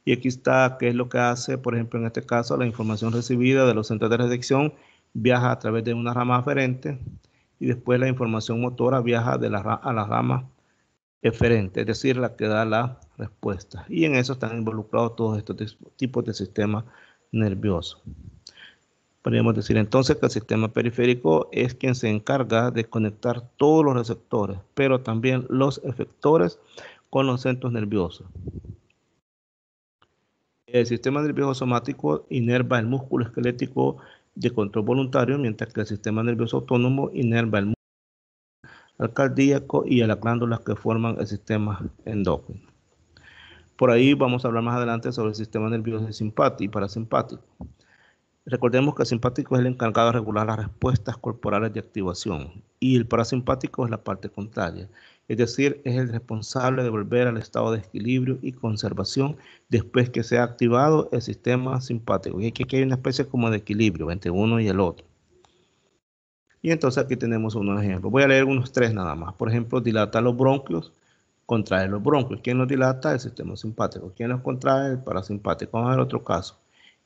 Y aquí está qué es lo que hace, por ejemplo, en este caso, la información recibida de los centros de recepción viaja a través de una rama aferente y después la información motora viaja a la rama eferente, es decir, la que da la respuesta. Y en eso están involucrados todos estos tipos de sistemas nerviosos. Podríamos decir entonces que el sistema periférico es quien se encarga de conectar todos los receptores, pero también los efectores con los centros nerviosos. El sistema nervioso somático inerva el músculo esquelético de control voluntario, mientras que el sistema nervioso autónomo inerva el músculo al cardíaco y a las glándulas que forman el sistema endocrino. Por ahí vamos a hablar más adelante sobre el sistema nervioso simpático y parasimpático. Recordemos que el simpático es el encargado de regular las respuestas corporales de activación y el parasimpático es la parte contraria. Es decir, es el responsable de volver al estado de equilibrio y conservación después que se ha activado el sistema simpático. Y aquí hay una especie como de equilibrio entre uno y el otro. Y entonces aquí tenemos unos ejemplos. Voy a leer unos 3 nada más. Por ejemplo, dilata los bronquios, contrae los bronquios. ¿Quién los dilata? El sistema simpático. ¿Quién los contrae? El parasimpático. Vamos a ver otro caso.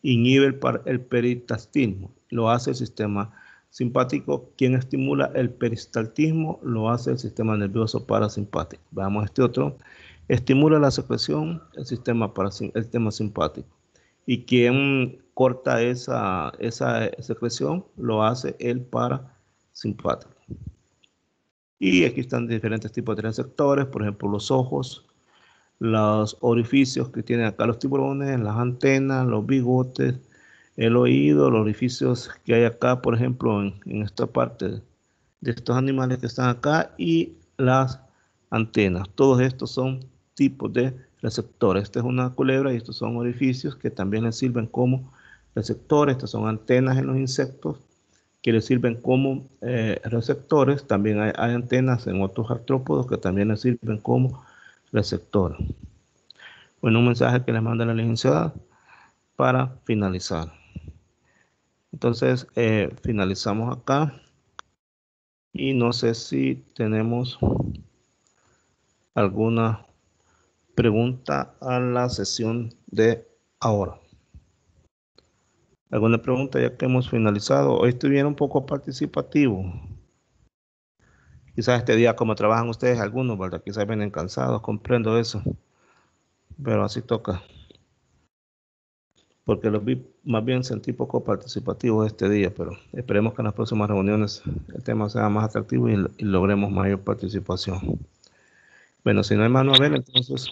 Inhibe el peristaltismo, lo hace el sistema simpático. ¿Quién estimula el peristaltismo? Lo hace el sistema nervioso parasimpático. Veamos este otro. Estimula la secreción, el sistema simpático. ¿Y quién corta esa secreción? Lo hace el parasimpático. Y aquí están diferentes tipos de receptores, por ejemplo, los ojos, los orificios que tienen acá los tiburones, las antenas, los bigotes, el oído, los orificios que hay acá, por ejemplo, en esta parte de estos animales que están acá, y las antenas. Todos estos son tipos de receptores. Esta es una culebra y estos son orificios que también les sirven como receptores. Estas son antenas en los insectos que les sirven como receptores. También hay antenas en otros artrópodos que también les sirven como receptores. Bueno, un mensaje que les manda la licenciada para finalizar. Entonces, finalizamos acá. Y no sé si tenemos alguna pregunta a la sesión de ahora. ¿Alguna pregunta ya que hemos finalizado? Hoy estuvieron un poco participativos. Quizás este día, como trabajan ustedes algunos, ¿verdad? Quizás vienen cansados, comprendo eso. Pero así toca. Porque los vi, más bien sentí poco participativos este día, pero esperemos que en las próximas reuniones el tema sea más atractivo y logremos mayor participación. Bueno, si no hay más, no ver, entonces,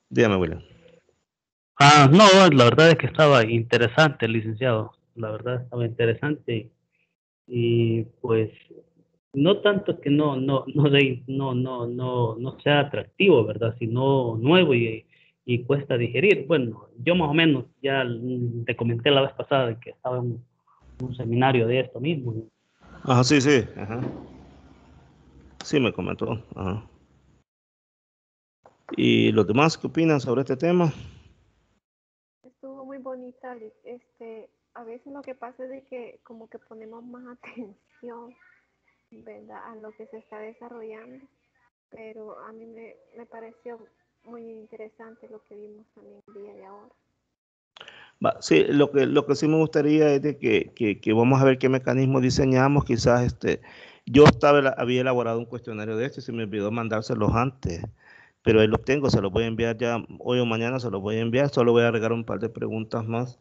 dígame, William. No, la verdad es que estaba interesante, licenciado. La verdad estaba interesante y pues no tanto que no sea atractivo, ¿verdad? Sino nuevo y cuesta digerir. Bueno, yo más o menos ya te comenté la vez pasada que estaba en un seminario de esto mismo. Ajá, sí, sí. Ajá. Sí, me comentó. Ajá. ¿Y los demás qué opinan sobre este tema? Estuvo muy bonita. A veces lo que pasa es de que como que ponemos más atención, ¿verdad?, a lo que se está desarrollando, pero a mí me pareció muy interesante lo que vimos también el día de ahora. Sí, lo que sí me gustaría es de que vamos a ver qué mecanismo diseñamos. Quizás yo había elaborado un cuestionario de este, se me olvidó mandárselos antes, pero ahí lo tengo, se los voy a enviar ya hoy o mañana, se los voy a enviar. Solo voy a agregar un par de preguntas más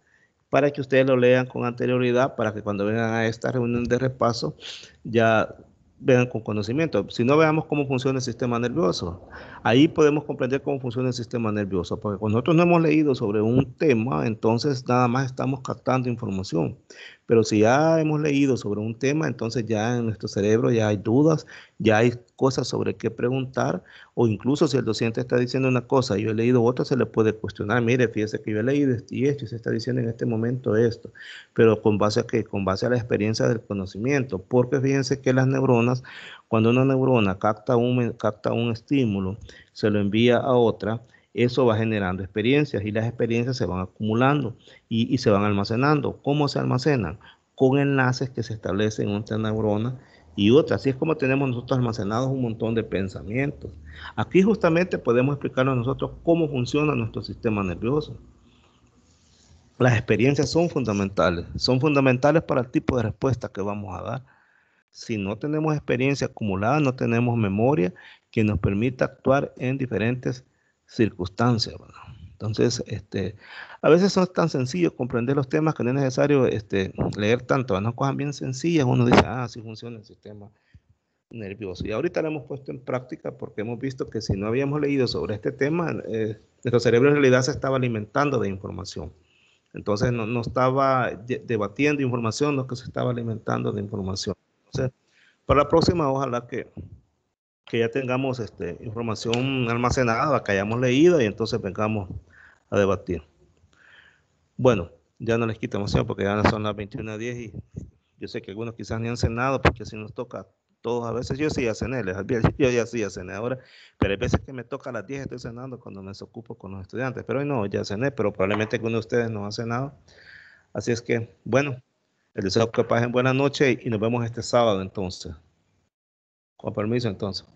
para que ustedes lo lean con anterioridad, para que cuando vengan a esta reunión de repaso ya vean con conocimiento. Si no, veamos cómo funciona el sistema nervioso. Ahí podemos comprender cómo funciona el sistema nervioso, porque cuando nosotros no hemos leído sobre un tema, entonces nada más estamos captando información. Pero si ya hemos leído sobre un tema, entonces ya en nuestro cerebro ya hay dudas, ya hay cosas sobre qué preguntar, o incluso si el docente está diciendo una cosa y yo he leído otra, se le puede cuestionar. Mire, fíjese que yo he leído esto y se está diciendo en este momento esto, pero con base a qué? Con base a la experiencia del conocimiento, porque fíjense que las neuronas, cuando una neurona capta un estímulo, se lo envía a otra, eso va generando experiencias y las experiencias se van acumulando y se van almacenando. ¿Cómo se almacenan? Con enlaces que se establecen entre neuronas y otras. Así es como tenemos nosotros almacenados un montón de pensamientos. Aquí justamente podemos explicarnos nosotros cómo funciona nuestro sistema nervioso. Las experiencias son fundamentales para el tipo de respuesta que vamos a dar. Si no tenemos experiencia acumulada, no tenemos memoria que nos permita actuar en diferentes circunstancias, ¿verdad? Entonces, a veces no es tan sencillo comprender los temas que no es necesario leer tanto, ¿verdad? Cosas bien sencillas, uno dice, así funciona el sistema nervioso. Y ahorita lo hemos puesto en práctica porque hemos visto que si no habíamos leído sobre este tema, nuestro cerebro en realidad se estaba alimentando de información. Entonces no estaba debatiendo información, no que se estaba alimentando de información. Entonces, para la próxima, ojalá que ya tengamos información almacenada, que hayamos leído y entonces vengamos a debatir. Bueno, ya no les quito emoción porque ya son las 21:10 y yo sé que algunos quizás ni han cenado porque si nos toca todos a veces, yo sí ya cené, yo ya sí ya cené ahora, pero hay veces que me toca a las 10 estoy cenando cuando me desocupo con los estudiantes, pero hoy no, ya cené, pero probablemente alguno de ustedes no ha cenado, así es que, bueno, les deseo que pasen buena noche y nos vemos este sábado entonces. Con permiso entonces.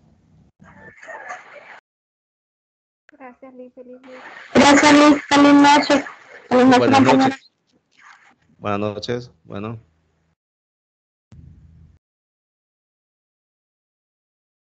Gracias, Liz. Feliz noche. Gracias, Liz. Feliz noche. Feliz noche, Buenas compañera. noches. Buenas noches. Bueno.